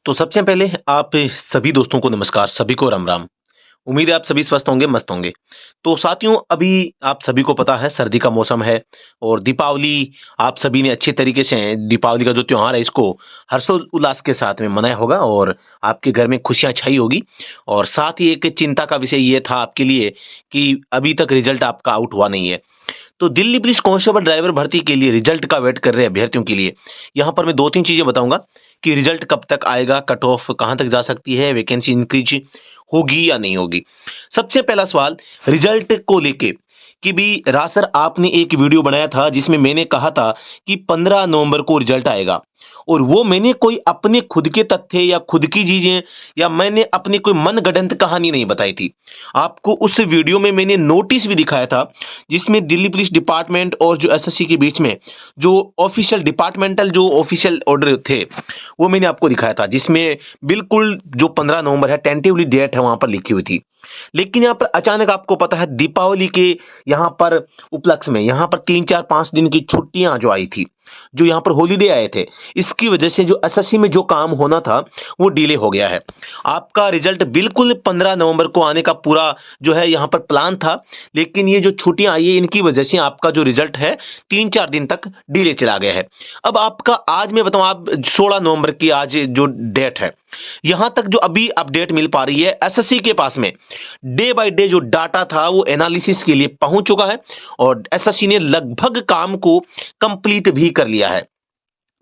तो सबसे पहले आप सभी दोस्तों को नमस्कार, सभी को राम-राम। उम्मीद है आप सभी स्वस्थ होंगे, मस्त होंगे। तो साथियों अभी आप सभी को पता है सर्दी का मौसम है और दीपावली आप सभी ने अच्छे तरीके से दीपावली का जो त्योहार है इसको हर्षोल्लास के साथ में मनाया होगा और आपके घर में खुशियाँ छाई होगी। और साथ ही एक चिंता का विषय ये था आपके लिए कि अभी तक रिज़ल्ट आपका आउट हुआ नहीं है। तो दिल्ली पुलिस कांस्टेबल ड्राइवर भर्ती के लिए रिजल्ट का वेट कर रहे अभ्यर्थियों के लिए यहाँ पर मैं 2-3 चीज़ें बताऊँगा कि रिजल्ट कब तक आएगा, कट ऑफ कहाँ तक जा सकती है, वैकेंसी इंक्रीज होगी या नहीं होगी। सबसे पहला सवाल रिजल्ट को लेके कि भी रासर आपने एक वीडियो बनाया था जिसमें मैंने कहा था कि 15 नवंबर को रिजल्ट आएगा और वो मैंने कोई अपने खुद के तथ्य या खुद की चीजें या मैंने अपनी कोई मनगढ़ंत कहानी नहीं बताई थी। आपको उस वीडियो में मैंने नोटिस भी दिखाया था जिसमें दिल्ली पुलिस डिपार्टमेंट और जो एसएससी के बीच में जो ऑफिशियल डिपार्टमेंटल जो ऑफिशियल ऑर्डर थे वो मैंने आपको दिखाया था जिसमें बिल्कुल जो 15 नवंबर है टेंटेटिवली डेट है वहां पर लिखी हुई थी। लेकिन यहाँ पर अचानक आपको पता है दीपावली के यहाँ पर उपलक्ष्य में यहाँ पर 3-4-5 दिन की छुट्टियां जो आई थी, जो यहाँ पर हॉलीडे आए थे, इसकी वजह से जो एसएससी में जो काम होना था वो डिले हो गया है। आपका रिजल्ट बिल्कुल 15 नवंबर को आने का पूरा जो है यहाँ पर प्लान था, लेकिन ये जो छुट्टियां आई है इनकी वजह से आपका जो रिजल्ट है 3-4 दिन तक डिले चला गया है। अब आपका आज मैं बताऊं आप 16 नवंबर की आज जो डेट है यहां तक जो अभी अपडेट मिल पा रही है एसएससी के पास में डे बाय डे जो डाटा था वो एनालिसिस के लिए पहुंच चुका है और एसएससी ने लगभग काम को कंप्लीट भी कर लिया है।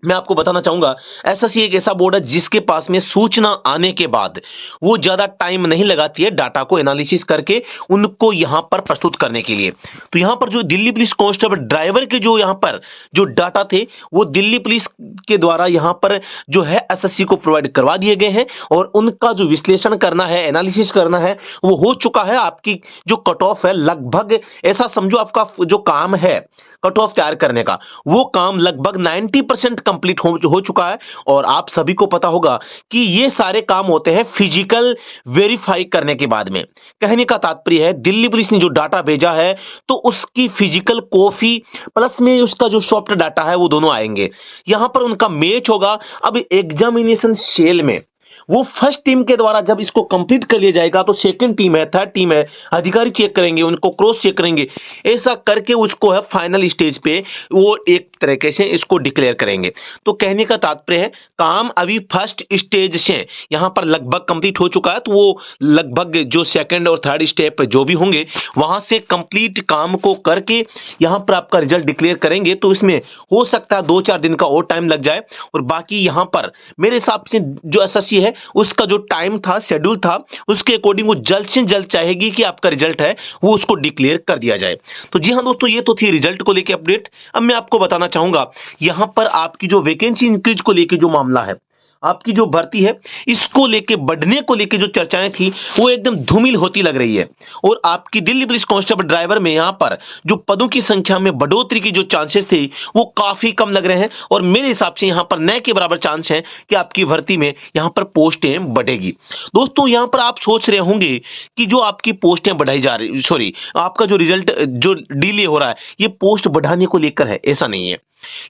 मैं आपको बताना चाहूंगा एसएससी एक ऐसा बोर्ड है जिसके पास में सूचना आने के बाद वो ज्यादा टाइम नहीं लगाती है डाटा को एनालिसिस करके उनको यहां पर प्रस्तुत करने के लिए। तो यहां पर जो दिल्ली पुलिस कांस्टेबल ड्राइवर के जो यहां पर जो डाटा थे वो दिल्ली पुलिस के द्वारा यहां पर जो है एसएससी को प्रोवाइड करवा दिए गए हैं और उनका जो विश्लेषण करना है एनालिसिस करना है वो हो चुका है। आपकी जो कट ऑफ है लगभग ऐसा समझो आपका जो काम है कट ऑफ तैयार करने का वो काम लगभग 90% कंप्लीट हो चुका है। और आप सभी को पता होगा कि ये सारे काम होते हैं फिजिकल वेरीफाई करने के बाद में। कहने का तात्पर्य है दिल्ली पुलिस ने जो डाटा भेजा है तो उसकी फिजिकल कॉपी प्लस में उसका जो सॉफ्ट डाटा है वो दोनों आएंगे, यहां पर उनका मैच होगा। अब एग्जामिनेशन सेल में वो फर्स्ट टीम के द्वारा जब इसको कंप्लीट कर लिया जाएगा तो सेकंड टीम है, थर्ड टीम है, अधिकारी चेक करेंगे, उनको क्रॉस चेक करेंगे, ऐसा करके उसको है फाइनल स्टेज पे वो एक तरीके से इसको डिक्लेयर करेंगे। तो कहने का तात्पर्य है काम अभी फर्स्ट स्टेज से यहां पर लगभग कंप्लीट हो चुका है। तो वो लगभग जो सेकंड और थर्ड स्टेप जो भी होंगे वहां से कंप्लीट काम को करके यहां पर आपका रिजल्ट डिक्लेयर करेंगे। तो इसमें हो सकता है 2-4 दिन का और टाइम लग जाए और बाकी यहां पर मेरे हिसाब से जो एसएससी है उसका जो टाइम था शेड्यूल था उसके अकॉर्डिंग वो जल्द से जल्द चाहेगी कि आपका रिजल्ट है वो उसको डिक्लेयर कर दिया जाए। तो जी हाँ दोस्तों ये तो थी रिजल्ट को लेकर अपडेट। अब मैं आपको बताना चाहूंगा यहां पर आपकी जो वैकेंसी इंक्रीज को लेकर जो मामला है, आपकी जो भर्ती है इसको लेके बढ़ने को लेके जो चर्चाएं थी वो एकदम धूमिल होती लग रही है। और आपकी दिल्ली पुलिस कांस्टेबल ड्राइवर में यहां पर जो पदों की संख्या में बढ़ोतरी की जो चांसेस थे वो काफी कम लग रहे हैं और मेरे हिसाब से यहां पर न के बराबर चांस है कि आपकी भर्ती में यहां पर पोस्टें बढ़ेगी। दोस्तों यहां पर आप सोच रहे होंगे कि जो आपकी पोस्टें बढ़ाई जा रही, सॉरी, आपका जो रिजल्ट जो डिले हो रहा है ये पोस्ट बढ़ाने को लेकर है, ऐसा नहीं है।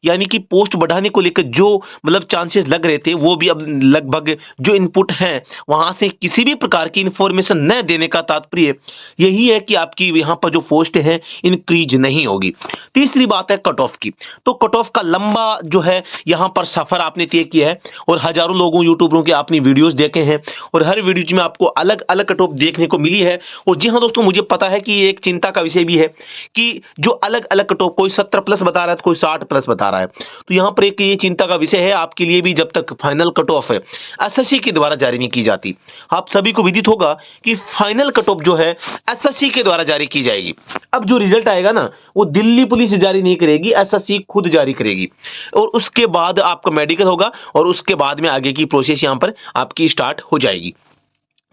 यानी कि पोस्ट बढ़ाने को लेकर जो मतलब चांसेस लग रहे थे वो भी अब लगभग जो इनपुट हैं वहां से किसी भी प्रकार की इंफॉर्मेशन न देने का तात्पर्य यही है कि आपकी यहां पर जो पोस्ट है इंक्रीज नहीं होगी। तीसरी बात है कट ऑफ की। तो कट ऑफ का लंबा जो है यहां पर सफर आपने तय किया है और हजारों लोगों यूट्यूबरों के आपने वीडियोस देखे हैं और हर वीडियो में आपको अलग अलग कट ऑफ देखने को मिली है। और जी हाँ दोस्तों मुझे पता है कि ये एक चिंता का विषय भी है कि जो अलग अलग कट ऑफ कोई 70 प्लस बता रहा है तो कोई 60 प्लस बता रहा है। तो यहां पर एक ये चिंता का विषय है आपके लिए भी जब तक फाइनल कट ऑफ है एसएससी के द्वारा जारी नहीं की जाती। आप सभी को विदित होगा कि फाइनल कट ऑफ जो है एसएससी के द्वारा जारी की जाएगी। अब जो रिजल्ट आएगा ना वो दिल्ली पुलिस जारी नहीं करेगी, एसएससी खुद जारी करेगी और उसके बाद आपका मेडिकल होगा और उसके बाद में आगे की प्रोसेस यहां पर आपकी स्टार्ट हो जाएगी।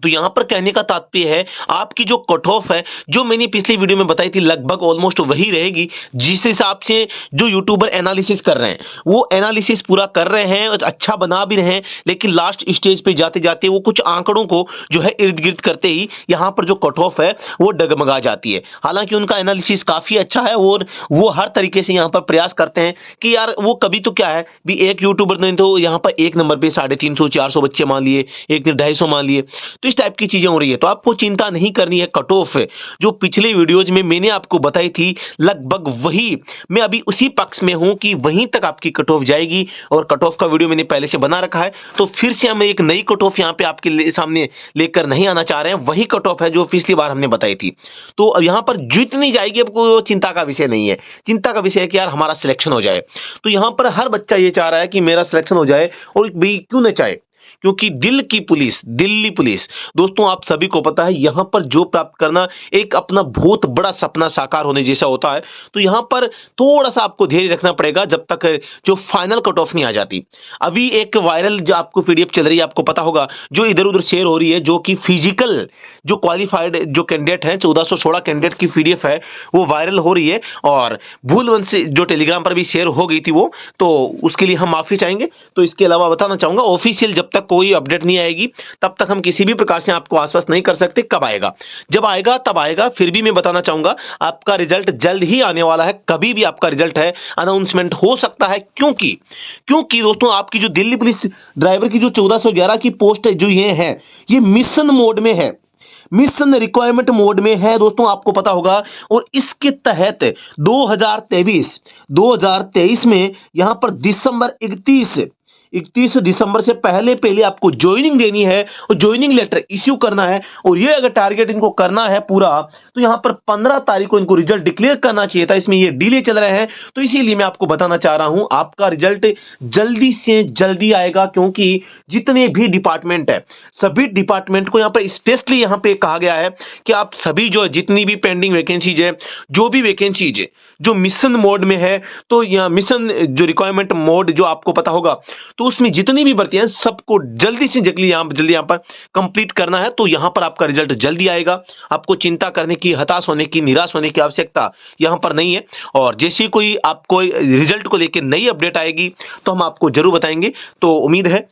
तो यहाँ पर कहने का तात्पर्य है, आपकी जो कट ऑफ है, जो मैंने पिछली वीडियो में बताई थी, लगभग ऑलमोस्ट वही रहेगी जिस हिसाब से जो यूट्यूबर एनालिसिस कर रहे हैं, वो एनालिसिस पूरा कर रहे हैं और अच्छा बना भी रहे हैं, लेकिन लास्ट स्टेज पे जाते जाते वो कुछ आंकड़ों को जो है इर्द गिर्द करते ही यहाँ पर जो कट ऑफ है वो डगमगा जाती है। हालांकि उनका एनालिसिस काफी अच्छा है और वो हर तरीके से यहाँ पर प्रयास करते हैं कि यार वो कभी तो क्या है भी, एक यूट्यूबर ने तो यहाँ पर एक नंबर पे 350-400 बच्चे मान लिए, एक ने 250 मान लिए, तो इस टाइप की चीजें हो रही है। तो आपको चिंता नहीं करनी है। कट ऑफ जो पिछले वीडियोज में मैंने आपको बताई थी, लगभग वही मैं अभी उसी पक्ष में हूं कि वहीं तक आपकी कट ऑफ जाएगी। और कट ऑफ का वीडियो मैंने पहले से बना रखा है, तो फिर से हम एक नई कट ऑफ यहाँ पे आपके सामने लेकर नहीं आना चाह रहे हैं। वही कट ऑफ है जो पिछली बार हमने बताई थी। तो अब यहाँ पर जितनी जाएगी आपको चिंता का विषय नहीं है। चिंता का विषय है कि यार हमारा सिलेक्शन हो जाए। तो यहाँ पर हर बच्चा ये चाह रहा है कि मेरा सिलेक्शन हो जाए, और भी क्यों न चाहे, क्योंकि दिल की पुलिस, दिल्ली पुलिस, दोस्तों आप सभी को पता है यहां पर जो प्राप्त करना एक अपना बहुत बड़ा सपना साकार होने जैसा होता है। तो यहां पर थोड़ा सा आपको धैर्य रखना पड़ेगा जब तक जो फाइनल कट ऑफ नहीं आ जाती। अभी एक वायरल जो आपको पीडीएफ चल रही है, आपको पता होगा, जो इधर उधर शेयर हो रही है, जो कि फिजिकल जो क्वालिफाइड जो कैंडिडेट है, 1416 कैंडिडेट की पीडीएफ है, वो वायरल हो रही है और भूलवंश से जो टेलीग्राम पर भी शेयर हो गई थी वो, तो उसके लिए हम माफी चाहेंगे। तो इसके अलावा बताना चाहूंगा, ऑफिशियल जब तक कोई अपडेट नहीं आएगी तब तक हम किसी भी प्रकार से आपको आश्वस्त नहीं कर सकते। कब आएगा, जब आएगा तब आएगा। फिर भी मैं बताना चाहूंगा आपका रिजल्ट जल्द ही आने वाला है। कभी भी आपका रिजल्ट है अनाउंसमेंट हो सकता है, क्योंकि क्योंकि दोस्तों आपकी जो दिल्ली पुलिस ड्राइवर की जो 1411 की पोस्ट है, जो ये है, ये मिशन मोड में है, मिशन रिक्वायरमेंट मोड में है दोस्तों, आपको पता होगा। और इसके तहत 2023 में यहां पर दिसंबर 31 दिसंबर से पहले पहले आपको ज्वाइनिंग देनी है और ज्वाइनिंग लेटर इश्यू करना है। और ये अगर टारगेट इनको करना है पूरा, तो यहां पर 15 तारीख को इनको रिजल्ट डिक्लेयर करना चाहिए था। इसमें ये डिले चल रहे हैं, तो इसीलिए मैं आपको बताना चाह रहा हूं आपका रिजल्ट जल्दी से जल्दी आएगा। क्योंकि जितने भी डिपार्टमेंट है, सभी डिपार्टमेंट को यहां पर स्पेशली यहां पे कहा गया है कि आप सभी जो जितनी भी पेंडिंग वैकेंसीज है, जो भी वैकेंसीज है जो मिशन मोड में है, तो यह मिशन जो रिक्वायरमेंट मोड जो आपको पता होगा, तो उसमें जितनी भी भर्तियां हैं सबको जल्दी से जल्दी यहां पर कंप्लीट करना है। तो यहां पर आपका रिजल्ट जल्दी आएगा। आपको चिंता करने की, हताश होने की, निराश होने की आवश्यकता यहां पर नहीं है। और जैसे कोई आपको रिजल्ट को लेकर नई अपडेट आएगी तो हम आपको जरूर बताएंगे। तो उम्मीद है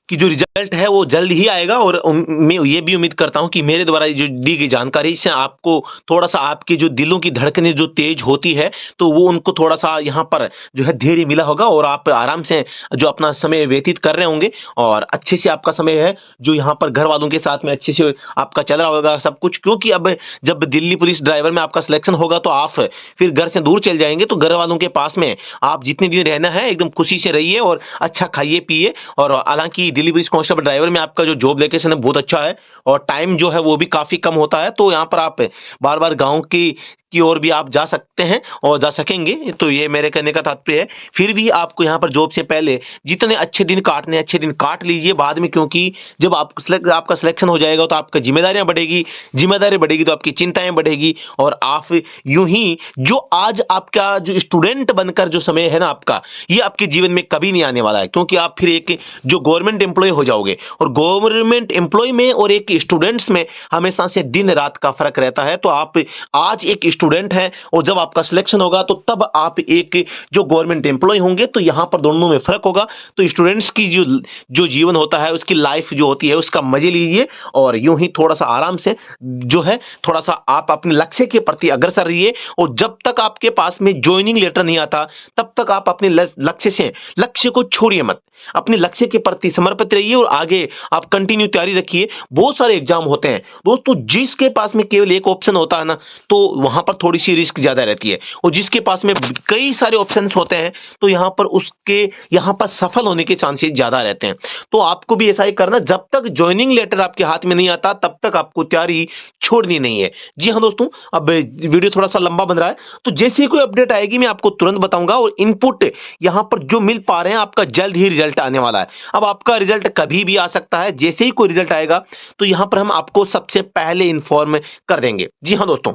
कि जो रिजल्ट है वो जल्द ही आएगा। और मैं ये भी उम्मीद करता हूं कि मेरे द्वारा जो दी गई जानकारी से आपको थोड़ा सा, आपके जो दिलों की धड़कनें जो तेज होती है, तो वो उनको थोड़ा सा यहाँ पर जो है धैर्य मिला होगा और आप आराम से जो अपना समय व्यतीत कर रहे होंगे और अच्छे से आपका समय है जो यहाँ पर घर वालों के साथ में अच्छे से आपका चल रहा होगा सब कुछ। क्योंकि अब जब दिल्ली पुलिस ड्राइवर में आपका सिलेक्शन होगा तो आप फिर घर से दूर चल जाएंगे, तो घर वालों के पास में आप जितने दिन रहना है एकदम खुशी से रहिए और अच्छा खाइए पिए। और हालांकि दिल्ली पुलिस कांस्टेबल ड्राइवर में आपका जो जॉब लोकेशन है बहुत अच्छा है और टाइम जो है वो भी काफी कम होता है। तो यहाँ पर आप बार बार गाँव की ओर भी आप जा सकते हैं और जा सकेंगे। तो ये मेरे कहने का तात्पर्य है। फिर भी आपको यहाँ पर जॉब से पहले जितने अच्छे दिन काटने, अच्छे दिन काट लीजिए बाद में, क्योंकि जब आपका सिलेक्शन हो जाएगा तो आपका जिम्मेदारियां बढ़ेगी, जिम्मेदारी बढ़ेगी तो आपकी चिंताएं बढ़ेगी। और आप यूं ही जो आज आपका जो स्टूडेंट बनकर जो समय है ना आपका, ये आपके जीवन में कभी नहीं आने वाला है। क्योंकि आप फिर एक जो गवर्नमेंट एम्प्लॉय हो जाओगे, और गवर्नमेंट एम्प्लॉय में और एक स्टूडेंट्स में हमेशा से दिन रात का फर्क रहता है। तो आप आज एक स्टूडेंट हैं और जब आपका सिलेक्शन होगा तो तब आप एक जो गवर्नमेंट एम्प्लॉय होंगे, तो यहां पर दोनों में फर्क होगा। तो स्टूडेंट्स की जो जीवन होता है, उसकी लाइफ जो होती है, उसका मजे लीजिए और यूं ही थोड़ा सा आराम से जो है थोड़ा सा आप अपने लक्ष्य के प्रति अग्रसर रहिए। और जब तक आपके पास में ज्वाइनिंग लेटर नहीं आता तब तक आप अपने लक्ष्य को छोड़िए मत, अपने लक्ष्य के प्रति समर्पित रहिए और आगे आप कंटिन्यू तैयारी रखिए। बहुत सारे एग्जाम होते हैं दोस्तों, जिसके पास में केवल एक ऑप्शन होता है ना, तो वहां पर थोड़ी सी रिस्क ज्यादा रहती है। और जिसके पास में कई सारे ऑप्शंस होते हैं तो यहां पर सफल होने के चांसेस ज्यादा रहते हैं। तो आपको भी ऐसा ही करना, जब तक ज्वाइनिंग लेटर आपके हाथ में नहीं आता तब तक आपको तैयारी छोड़नी नहीं है। जी हाँ दोस्तों, अब वीडियो थोड़ा सा लंबा बन रहा है, तो जैसे ही कोई अपडेट आएगी मैं आपको तुरंत बताऊंगा। और इनपुट यहां पर जो मिल पा रहे हैं, आपका जल्द ही रिजल्ट आने वाला है। अब आपका रिजल्ट कभी भी आ सकता है, जैसे ही कोई रिजल्ट आएगा तो यहां पर हम आपको सबसे पहले इन्फॉर्म कर देंगे। जी हाँ दोस्तों,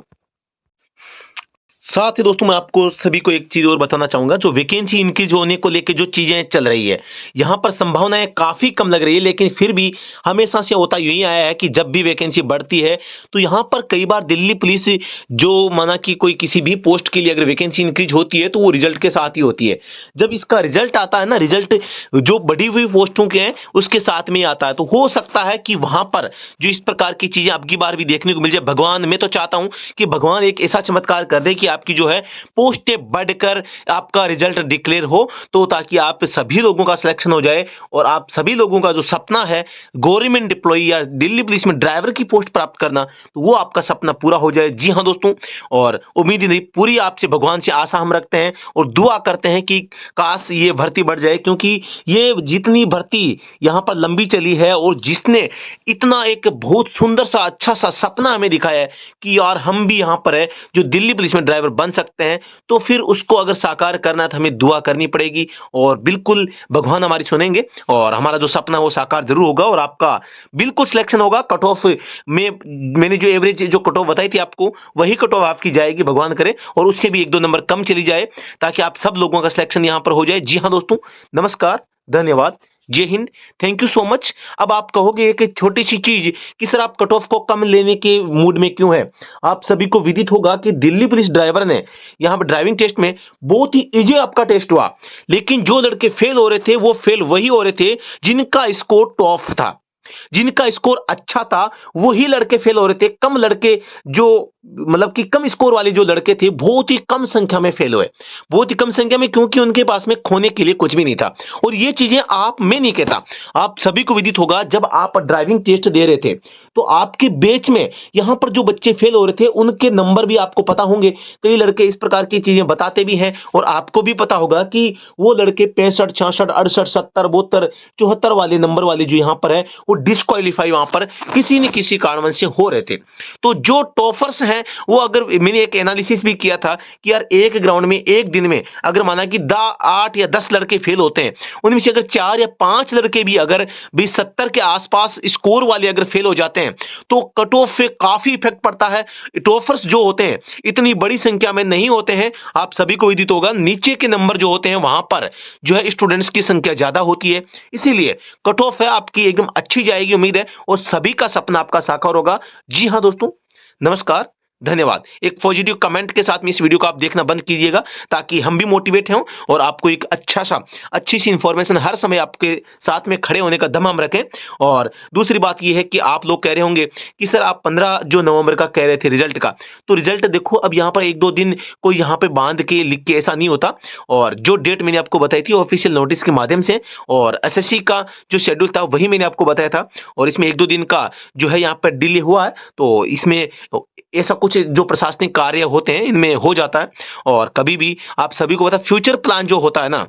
साथ ही दोस्तों मैं आपको सभी को एक चीज़ और बताना चाहूँगा, जो वैकेंसी इंक्रीज़ होने को लेके जो चीज़ें चल रही है, यहाँ पर संभावनाएँ काफ़ी कम लग रही है, लेकिन फिर भी हमेशा से होता यही आया है कि जब भी वैकेंसी बढ़ती है, तो यहाँ पर कई बार दिल्ली पुलिस जो माना कि कोई किसी भी पोस्ट के लिए अगर वैकेंसी इंक्रीज़ होती है, तो वो रिज़ल्ट के साथ ही होती है। जब इसका रिज़ल्ट आता है ना, रिज़ल्ट जो बढ़ी हुई पोस्टों के हैं, उसके साथ में ही आता है। तो हो सकता है कि वहाँ पर जो इस प्रकार की चीज़ें अब की बार भी देखने को मिल जाए। भगवान, मैं तो चाहता हूँ कि भगवान एक ऐसा चमत्कार कर दे कि आपकी जो है पोस्टें बढ़कर आपका रिजल्ट डिक्लेयर हो, तो ताकि आप सभी लोगों का सिलेक्शन हो जाए और आप सभी लोगों का जो सपना है गवर्नमेंट एम्प्लॉई या दिल्ली पुलिस में ड्राइवर की पोस्ट प्राप्त करना, तो वो आपका सपना पूरा हो जाए। जी हाँ दोस्तों, और उम्मीद नहीं पूरी आपसे भगवान से आशा हम रखते हैं और दुआ करते हैं कि काश ये भर्ती बढ़ जाए, क्योंकि ये जितनी भर्ती यहाँ पर लंबी चली है और जिसने इतना एक बहुत सुंदर सा अच्छा सा सपना हमें दिखाया है कि यार हम भी यहाँ पर है जो दिल्ली पुलिस में ड्राइवर बन सकते हैं, तो फिर उसको अगर साकार करना है तो हमें दुआ करनी पड़ेगी और बिल्कुल भगवान हमारी सुनेंगे और हमारा जो सपना है वो साकार जरूर होगा और आपका बिल्कुल सिलेक्शन होगा। कट ऑफ में मैंने जो एवरेज जो कट ऑफ बताई थी आपको, वही कट ऑफ आपकी जाएगी, भगवान करे, और उससे भी 1-2 नंबर कम चली जाए ताकि आप सब लोगों का सिलेक्शन यहाँ पर हो जाए। जी हाँ दोस्तों, नमस्कार, धन्यवाद, जय Hind, thank you so much. अब आप कहोगे एक छोटी सी चीज कि सर आप कट ऑफ को कम लेने के मूड में क्यों है? आप सभी को विदित होगा कि दिल्ली पुलिस ड्राइवर ने यहाँ पर ड्राइविंग टेस्ट में बहुत ही इजी आपका टेस्ट हुआ, लेकिन जो लड़के फेल हो रहे थे वो फेल वही हो रहे थे जिनका स्कोर टॉप था, जिनका स्कोर अच्छा था वही लड़के फेल हो रहे थे। कम लड़के जो मतलब कि कम स्कोर वाले जो लड़के थे बहुत ही कम संख्या में फेल हुए, बहुत ही कम संख्या में, क्योंकि उनके पास में खोने के लिए कुछ भी नहीं था। और ये चीजें आप, मैं नहीं कहता, आप सभी को विदित होगा जब आप ड्राइविंग टेस्ट दे रहे थे तो आपके बैच में यहां पर जो बच्चे फेल हो रहे थे उनके नंबर भी आपको पता होंगे। कई लड़के इस प्रकार की चीजें बताते भी हैं और आपको भी पता होगा कि वो लड़के 65, 66, 68, 70, 72, 74 वाले नंबर वाले जो यहां पर है वो डिस्क्वालीफाई वहां पर किसी न किसी कारणवश से हो रहे थे। तो जो टॉपर्स हैं वो, अगर मैंने एक एनालिसिस भी किया था कि यार एक ग्राउंड में एक दिन में अगर माना कि 8 या 10 लड़के फेल होते हैं, उनमें से अगर 4 या 5 लड़के भी अगर 20-70 के आसपास स्कोर वाले अगर फेल हो जाते हैं तो कट ऑफ पे काफी इफेक्ट पड़ता है। टॉपर्स जो होते हैं इतनी बड़ी संख्या में नहीं होते हैं, आप सभी को विदित होगा नीचे के नंबर जो होते हैं वहां पर जो है स्टूडेंट्स की संख्या ज्यादा होती है, इसीलिए कट ऑफ है आपकी एकदम अच्छी जाएगी, उम्मीद है, और सभी का सपना आपका साकार होगा। जी हाँ दोस्तों, नमस्कार, धन्यवाद। एक पॉजिटिव कमेंट के साथ में इस वीडियो को आप देखना बंद कीजिएगा ताकि हम भी मोटिवेट हों और आपको एक अच्छी सी इंफॉर्मेशन हर समय आपके साथ में खड़े होने का दम हम रखें। और दूसरी बात यह है कि आप लोग कह रहे होंगे कि सर आप 15 जो नवंबर का कह रहे थे रिजल्ट का, तो रिजल्ट देखो अब यहाँ पर 1-2 दिन कोई यहाँ पे बांध के लिख के ऐसा नहीं होता, और जो डेट मैंने आपको बताई थी ऑफिशियल नोटिस के माध्यम से और एसएससी का जो शेड्यूल था वही मैंने आपको बताया था, और इसमें 1-2 दिन का जो है यहाँ पर डिले हुआ है, तो इसमें ऐसा कुछ जो प्रशासनिक कार्य होते हैं इनमें हो जाता है। और कभी भी आप सभी को पता है फ्यूचर प्लान जो होता है ना,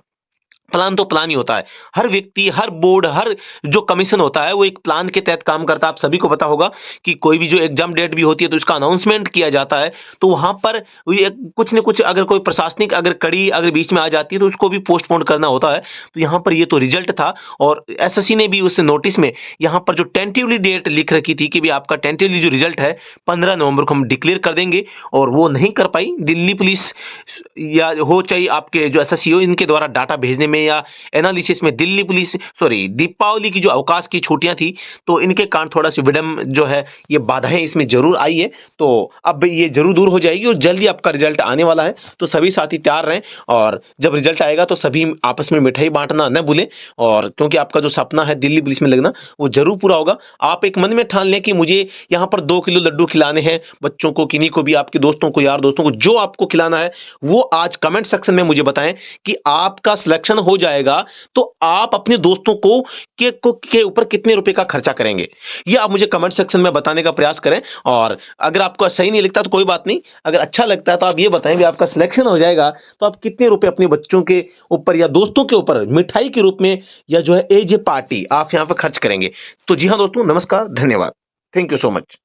प्लान तो प्लान ही होता है। हर व्यक्ति, हर बोर्ड, हर जो कमीशन होता है वो एक प्लान के तहत काम करता है। आप सभी को पता होगा कि कोई भी जो एग्जाम डेट भी होती है तो इसका अनाउंसमेंट किया जाता है, तो वहां पर ये कुछ न कुछ अगर कोई प्रशासनिक अगर कड़ी अगर बीच में आ जाती है तो उसको भी पोस्टपोन करना होता है। तो यहाँ पर ये तो रिजल्ट था और एसएससी ने भी उस नोटिस में यहाँ पर जो टेंटिवली डेट लिख रखी थी कि भी आपका टेंटिवली जो रिजल्ट है 15 नवंबर को हम डिक्लेयर कर देंगे, और वो नहीं कर पाई दिल्ली पुलिस या हो चाहे आपके जो एसएससी हो, इनके द्वारा डाटा भेजने में या एनालिसिस में दिल्ली पुलिस, सॉरी, दीपावली की जो अवकाश की छुट्टियां थी तो इनके कारण थोड़ा सा विडम्ब जो है ये बाधाएं इसमें जरूर आई है, तो अब ये जरूर दूर हो जाएगी और जल्दी आपका रिजल्ट आने वाला है। तो सभी साथी तैयार रहें और जब रिजल्ट आएगा तो सभी आपस में मिठाई बांटना न भूलें, और क्योंकि आपका जो सपना है दिल्ली पुलिस में लगना वो जरूर पूरा होगा। आप एक मन में ठान लें कि मुझे यहाँ पर 2 किलो लड्डू खिलाने हैं बच्चों को, किन्हीं को भी, आपके दोस्तों को, यार दोस्तों को, जो आपको खिलाना है वो आज कमेंट सेक्शन में मुझे बताएं कि आपका सिलेक्शन हो जाएगा तो आप अपने दोस्तों को के ऊपर कितने रुपए का खर्चा करेंगे, ये आप मुझे कमेंट सेक्शन में बताने का प्रयास करें। और अगर आपको सही नहीं लगता तो कोई बात नहीं, अगर अच्छा लगता है तो आप ये बताएं भी आपका सिलेक्शन हो जाएगा तो आप कितने रुपए अपने बच्चों के ऊपर या दोस्तों के ऊपर मिठाई के रूप में या जो है एज ए पार्टी आप यहां पर खर्च करेंगे। तो जी हाँ दोस्तों, नमस्कार, धन्यवाद, थैंक यू सो मच।